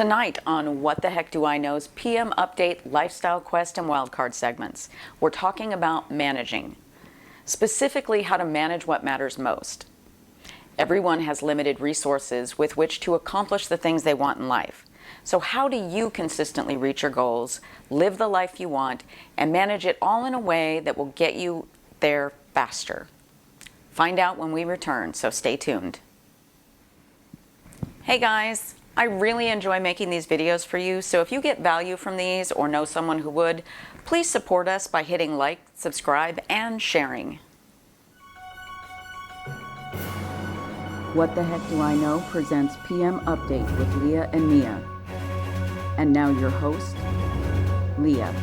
Tonight on What the Heck Do I Know's PM Update Lifestyle Quest and Wildcard segments, we're talking about managing. Specifically, how to manage what matters most. Everyone has limited resources with which to accomplish the things they want in life. So how do you consistently reach your goals, live the life you want, and manage it all in a way that will get you there faster? Find out when we return, so stay tuned. Hey guys, I really enjoy making these videos for you, so if you get value from these or know someone who would, please support us by hitting like, subscribe, and sharing. What the Heck Do I Know presents PM Update with Leah and Mia. And now your host, Leah.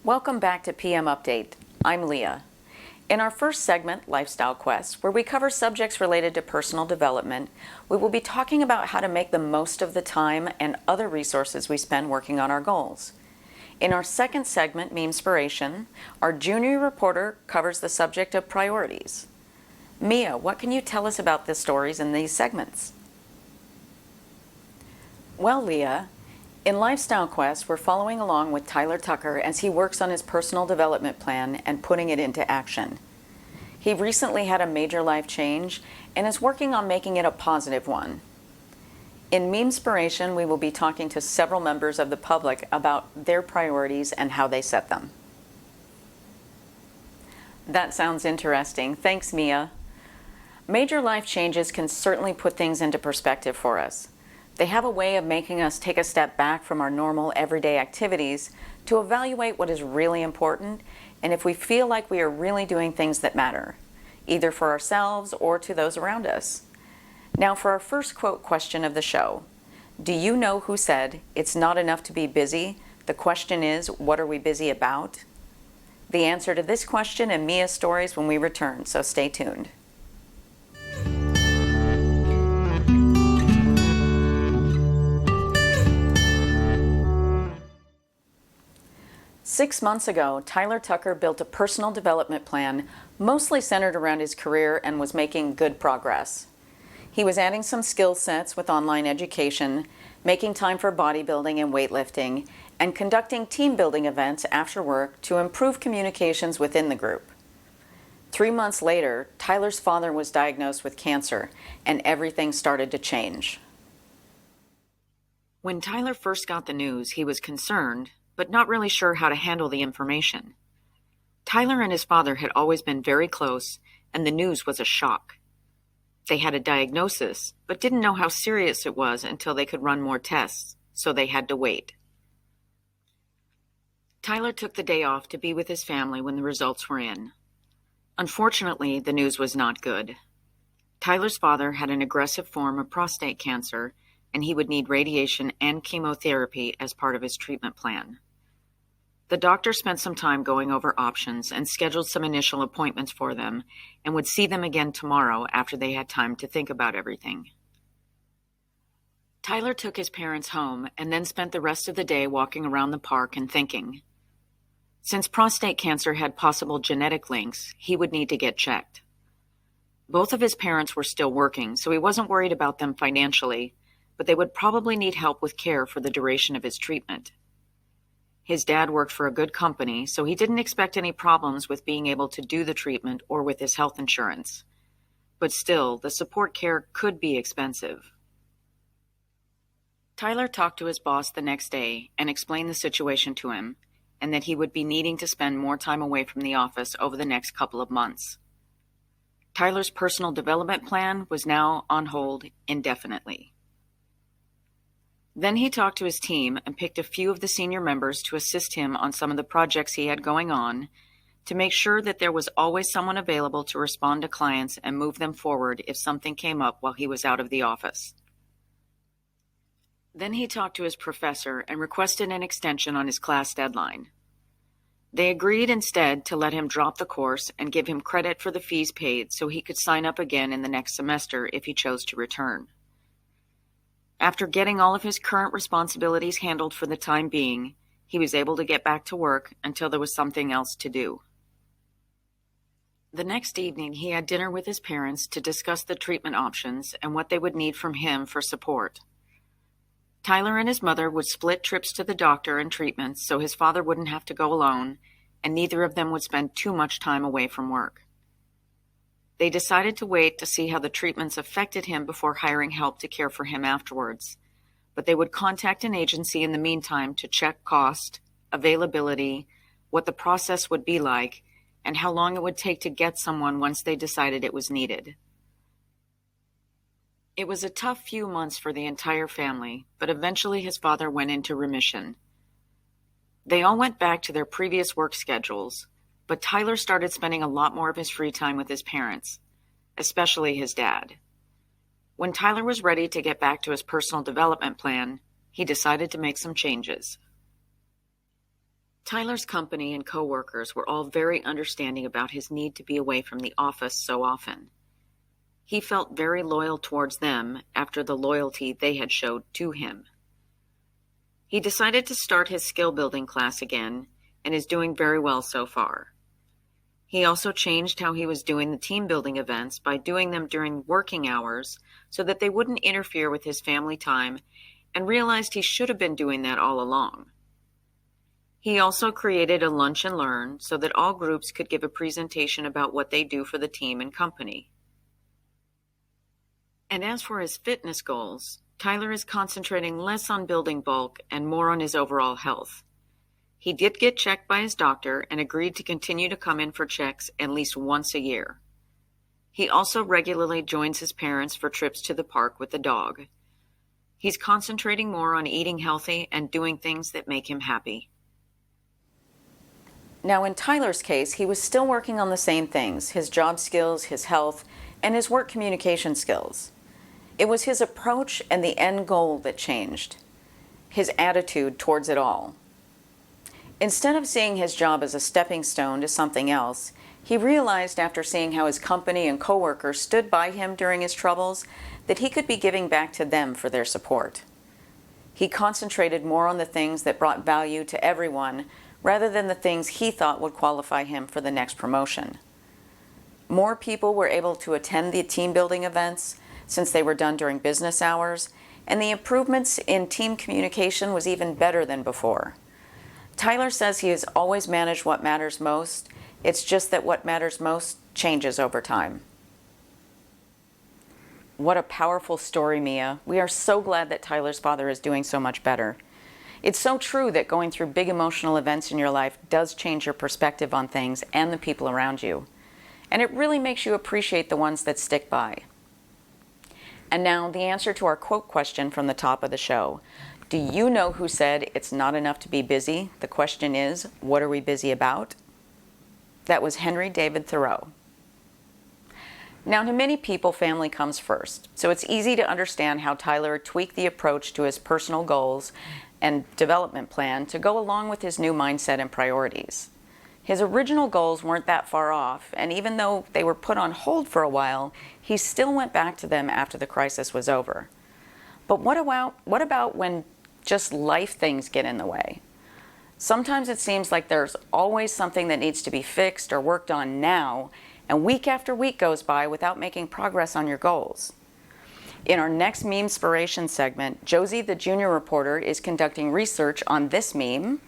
Welcome back to PM Update. I'm Leah. In our first segment, Lifestyle Quest, where we cover subjects related to personal development, we will be talking about how to make the most of the time and other resources we spend working on our goals. In our second segment, Memespiration, our junior reporter covers the subject of priorities. Mia, what can you tell us about the stories in these segments? Well, Leah, in Lifestyle Quest, we're following along with Tyler Tucker as he works on his personal development plan and putting it into action. He recently had a major life change and is working on making it a positive one. In Memespiration, we will be talking to several members of the public about their priorities and how they set them. That sounds interesting. Thanks, Mia. Major life changes can certainly put things into perspective for us. They have a way of making us take a step back from our normal everyday activities to evaluate what is really important and if we feel like we are really doing things that matter, either for ourselves or to those around us. Now for our first quote question of the show. Do you know who said, "It's not enough to be busy. The question is, what are we busy about?" The answer to this question and Mia's stories when we return, so stay tuned. Six months ago, Tyler Tucker built a personal development plan mostly centered around his career and was making good progress. He was adding some skill sets with online education, making time for bodybuilding and weightlifting, and conducting team building events after work to improve communications within the group. 3 months later, Tyler's father was diagnosed with cancer, and everything started to change. When Tyler first got the news, he was concerned, but not really sure how to handle the information. Tyler and his father had always been very close, and the news was a shock. They had a diagnosis, but didn't know how serious it was until they could run more tests, so they had to wait. Tyler took the day off to be with his family when the results were in. Unfortunately, the news was not good. Tyler's father had an aggressive form of prostate cancer, and he would need radiation and chemotherapy as part of his treatment plan. The doctor spent some time going over options and scheduled some initial appointments for them and would see them again tomorrow after they had time to think about everything. Tyler took his parents home and then spent the rest of the day walking around the park and thinking. Since prostate cancer had possible genetic links, he would need to get checked. Both of his parents were still working, so he wasn't worried about them financially, but they would probably need help with care for the duration of his treatment. His dad worked for a good company, so he didn't expect any problems with being able to do the treatment or with his health insurance. But still, the support care could be expensive. Tyler talked to his boss the next day and explained the situation to him, and that he would be needing to spend more time away from the office over the next couple of months. Tyler's personal development plan was now on hold indefinitely. Then he talked to his team and picked a few of the senior members to assist him on some of the projects he had going on to make sure that there was always someone available to respond to clients and move them forward if something came up while he was out of the office. Then he talked to his professor and requested an extension on his class deadline. They agreed instead to let him drop the course and give him credit for the fees paid so he could sign up again in the next semester if he chose to return. After getting all of his current responsibilities handled for the time being, he was able to get back to work until there was something else to do. The next evening, he had dinner with his parents to discuss the treatment options and what they would need from him for support. Tyler and his mother would split trips to the doctor and treatments so his father wouldn't have to go alone, and neither of them would spend too much time away from work. They decided to wait to see how the treatments affected him before hiring help to care for him afterwards, but they would contact an agency in the meantime to check cost, availability, what the process would be like, and how long it would take to get someone once they decided it was needed. It was a tough few months for the entire family, but eventually his father went into remission. They all went back to their previous work schedules, but Tyler started spending a lot more of his free time with his parents, especially his dad. When Tyler was ready to get back to his personal development plan, he decided to make some changes. Tyler's company and coworkers were all very understanding about his need to be away from the office so often. He felt very loyal towards them after the loyalty they had showed to him. He decided to start his skill building class again and is doing very well so far. He also changed how he was doing the team building events by doing them during working hours so that they wouldn't interfere with his family time, and realized he should have been doing that all along. He also created a lunch and learn so that all groups could give a presentation about what they do for the team and company. And as for his fitness goals, Tyler is concentrating less on building bulk and more on his overall health. He did get checked by his doctor and agreed to continue to come in for checks at least once a year. He also regularly joins his parents for trips to the park with the dog. He's concentrating more on eating healthy and doing things that make him happy. Now, in Tyler's case, he was still working on the same things: his job skills, his health, and his work communication skills. It was his approach and the end goal that changed, his attitude towards it all. Instead of seeing his job as a stepping stone to something else, he realized after seeing how his company and coworkers stood by him during his troubles that he could be giving back to them for their support. He concentrated more on the things that brought value to everyone rather than the things he thought would qualify him for the next promotion. More people were able to attend the team building events since they were done during business hours, and the improvements in team communication was even better than before. Tyler says he has always managed what matters most. It's just that what matters most changes over time. What a powerful story, Mia. We are so glad that Tyler's father is doing so much better. It's so true that going through big emotional events in your life does change your perspective on things and the people around you. And it really makes you appreciate the ones that stick by. And now the answer to our quote question from the top of the show. Do you know who said it's not enough to be busy? The question is, what are we busy about? That was Henry David Thoreau. Now, to many people, family comes first, so it's easy to understand how Tyler tweaked the approach to his personal goals and development plan to go along with his new mindset and priorities. His original goals weren't that far off, and even though they were put on hold for a while, he still went back to them after the crisis was over. But what about when just life things get in the way? Sometimes it seems like there's always something that needs to be fixed or worked on now, and week after week goes by without making progress on your goals. In our next Memespiration segment, Josie, the junior reporter, is conducting research on this meme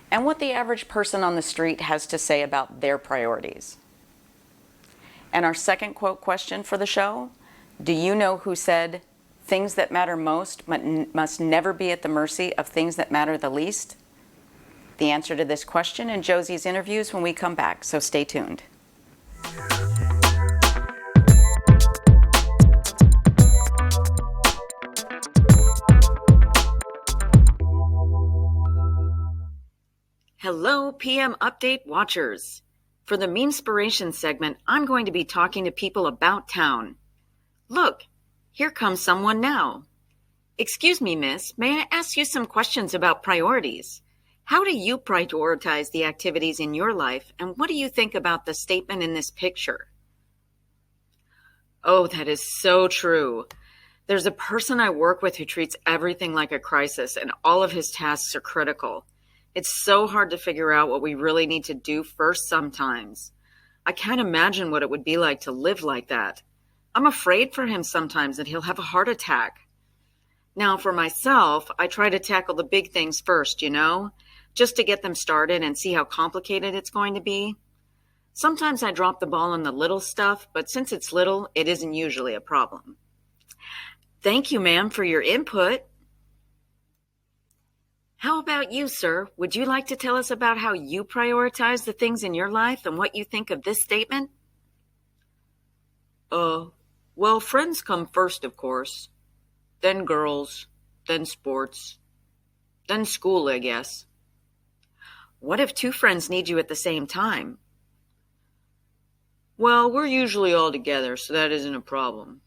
and what the average person on the street has to say about their priorities. And our second quote question for the show, do you know who said, "Things that matter most must never be at the mercy of things that matter the least"? The answer to this question in Josie's interviews when we come back, so stay tuned. Hello, PM Update watchers. For the Memespiration segment, I'm going to be talking to people about town. Look, here comes someone now. Excuse me, miss, may I ask you some questions about priorities? How do you prioritize the activities in your life, and what do you think about the statement in this picture? Oh, that is so true. There's a person I work with who treats everything like a crisis, and all of his tasks are critical. It's so hard to figure out what we really need to do first sometimes. I can't imagine what it would be like to live like that. I'm afraid for him sometimes that he'll have a heart attack. Now, for myself, I try to tackle the big things first, just to get them started and see how complicated it's going to be. Sometimes I drop the ball on the little stuff, but since it's little, it isn't usually a problem. Thank you, ma'am, for your input. How about you, sir? Would you like to tell us about how you prioritize the things in your life and what you think of this statement? Well, friends come first, of course. Then girls, then sports, then school, I guess. What if two friends need you at the same time? Well, we're usually all together, so that isn't a problem.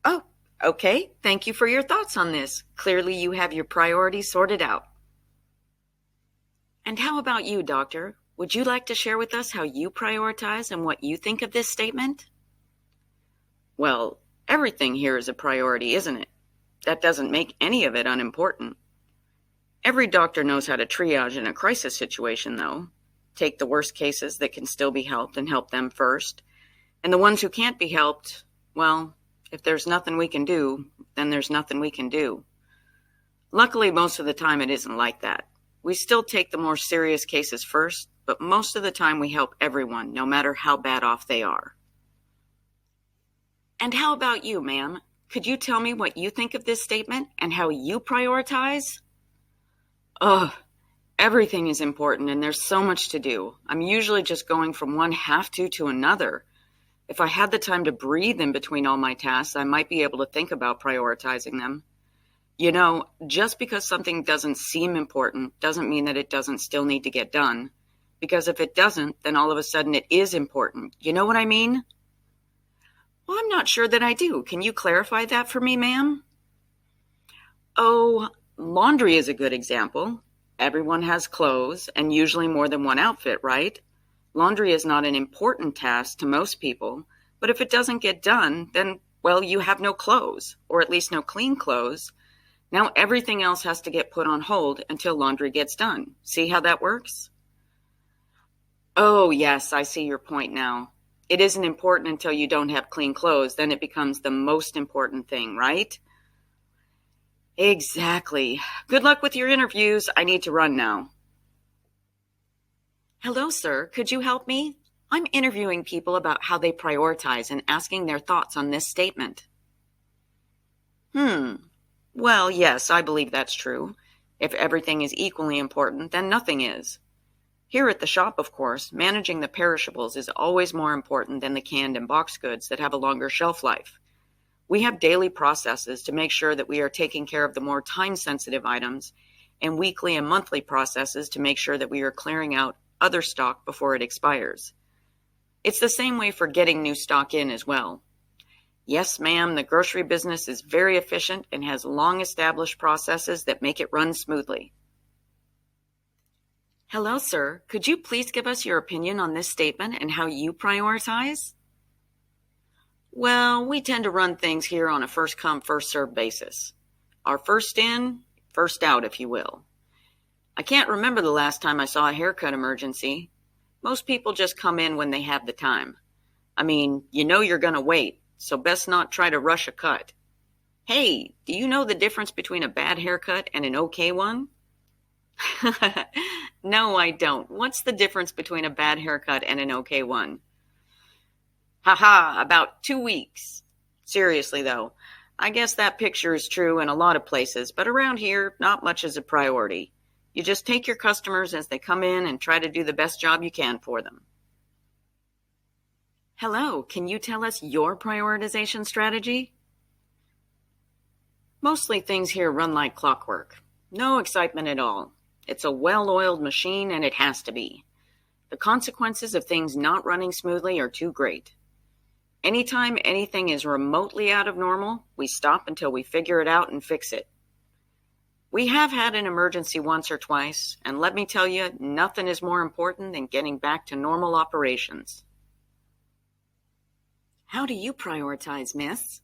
Oh, okay. Thank you for your thoughts on this. Clearly you have your priorities sorted out. And how about you, Doctor? Would you like to share with us how you prioritize and what you think of this statement? Well, everything here is a priority, isn't it? That doesn't make any of it unimportant. Every doctor knows how to triage in a crisis situation, though. Take the worst cases that can still be helped and help them first. And the ones who can't be helped, well, if there's nothing we can do, then there's nothing we can do. Luckily, most of the time it isn't like that. We still take the more serious cases first, but most of the time we help everyone, no matter how bad off they are. And how about you, ma'am? Could you tell me what you think of this statement and how you prioritize? Everything is important and there's so much to do. I'm usually just going from one have to another. If I had the time to breathe in between all my tasks, I might be able to think about prioritizing them. Just because something doesn't seem important doesn't mean that it doesn't still need to get done. Because if it doesn't, then all of a sudden it is important. You know what I mean? Well, I'm not sure that I do. Can you clarify that for me, ma'am? Oh, laundry is a good example. Everyone has clothes, and usually more than one outfit, right? Laundry is not an important task to most people, but if it doesn't get done, then, well, you have no clothes, or at least no clean clothes. Now everything else has to get put on hold until laundry gets done. See how that works? Oh, yes, I see your point now. It isn't important until you don't have clean clothes, then it becomes the most important thing, right? Exactly. Good luck with your interviews. I need to run now. Hello, sir. Could you help me? I'm interviewing people about how they prioritize and asking their thoughts on this statement. Well, yes, I believe that's true. If everything is equally important, then nothing is. Here at the shop, of course, managing the perishables is always more important than the canned and boxed goods that have a longer shelf life. We have daily processes to make sure that we are taking care of the more time-sensitive items, and weekly and monthly processes to make sure that we are clearing out other stock before it expires. It's the same way for getting new stock in as well. Yes, ma'am, the grocery business is very efficient and has long-established processes that make it run smoothly. Hello, sir. Could you please give us your opinion on this statement and how you prioritize? Well, we tend to run things here on a first-come, first-served basis. Our first in, first out, if you will. I can't remember the last time I saw a haircut emergency. Most people just come in when they have the time. I mean, you're going to wait, so best not try to rush a cut. Hey, do you know the difference between a bad haircut and an okay one? No, I don't. What's the difference between a bad haircut and an okay one? About 2 weeks. Seriously, though, I guess that picture is true in a lot of places, but around here, not much is a priority. You just take your customers as they come in and try to do the best job you can for them. Hello, can you tell us your prioritization strategy? Mostly things here run like clockwork. No excitement at all. It's a well-oiled machine, and it has to be. The consequences of things not running smoothly are too great. Anytime anything is remotely out of normal, we stop until we figure it out and fix it. We have had an emergency once or twice, and let me tell you, nothing is more important than getting back to normal operations. How do you prioritize, miss?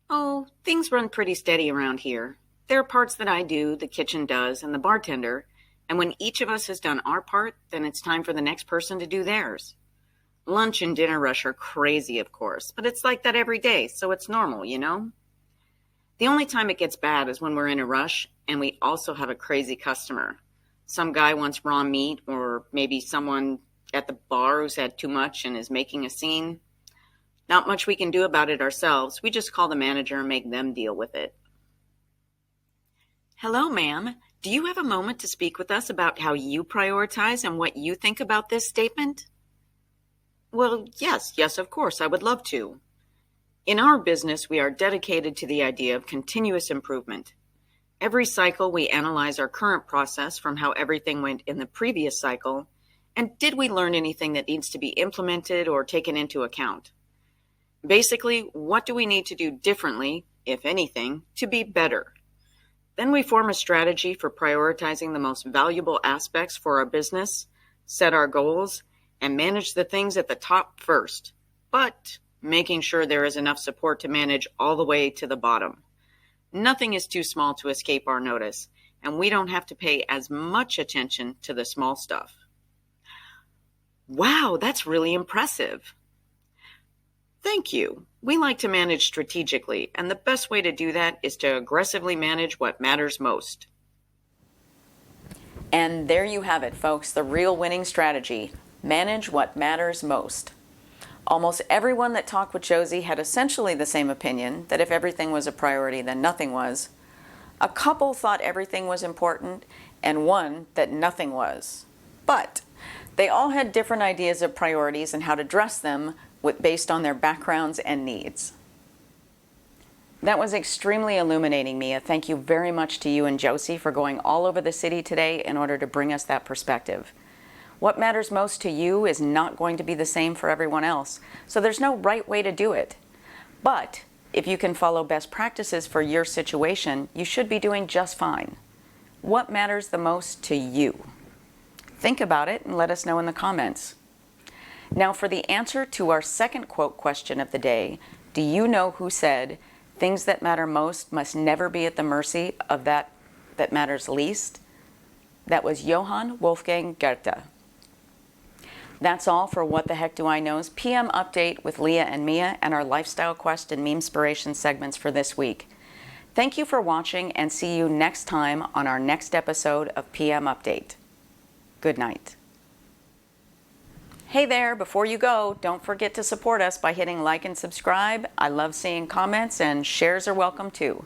Oh, things run pretty steady around here. There are parts that I do, the kitchen does, and the bartender, And when each of us has done our part, then it's time for the next person to do theirs. Lunch and dinner rush are crazy, of course, but it's like that every day, so it's normal, you know? The only time it gets bad is when we're in a rush and we also have a crazy customer. Some guy wants raw meat, or maybe someone at the bar who's had too much and is making a scene. Not much we can do about it ourselves. We just call the manager and make them deal with it. Hello, ma'am. Do you have a moment to speak with us about how you prioritize and what you think about this statement? Well, yes, of course, I would love to. In our business, we are dedicated to the idea of continuous improvement. Every cycle, we analyze our current process from how everything went in the previous cycle, and did we learn anything that needs to be implemented or taken into account? Basically, what do we need to do differently, if anything, to be better? Then we form a strategy for prioritizing the most valuable aspects for our business, set our goals, and manage the things at the top first, but making sure there is enough support to manage all the way to the bottom. Nothing is too small to escape our notice, and we don't have to pay as much attention to the small stuff. Wow, that's really impressive. Thank you. We like to manage strategically, and the best way to do that is to aggressively manage what matters most. And there you have it, folks, the real winning strategy. Manage what matters most. Almost everyone that talked with Josie had essentially the same opinion, that if everything was a priority, then nothing was. A couple thought everything was important, and one that nothing was. But they all had different ideas of priorities and how to address them based on their backgrounds and needs. That was extremely illuminating, Mia. Thank you very much to you and Josie for going all over the city today in order to bring us that perspective. What matters most to you is not going to be the same for everyone else, so there's no right way to do it. But if you can follow best practices for your situation, you should be doing just fine. What matters the most to you? Think about it and let us know in the comments. Now for the answer to our second quote question of the day, do you know who said, "Things that matter most must never be at the mercy of that matters least"? That was Johann Wolfgang Goethe. That's all for What the Heck Do I Know's PM Update with Leah and Mia and our Lifestyle Quest and Memespiration segments for this week. Thank you for watching, and see you next time on our next episode of PM Update. Good night. Hey there, before you go, don't forget to support us by hitting like and subscribe. I love seeing comments, and shares are welcome too.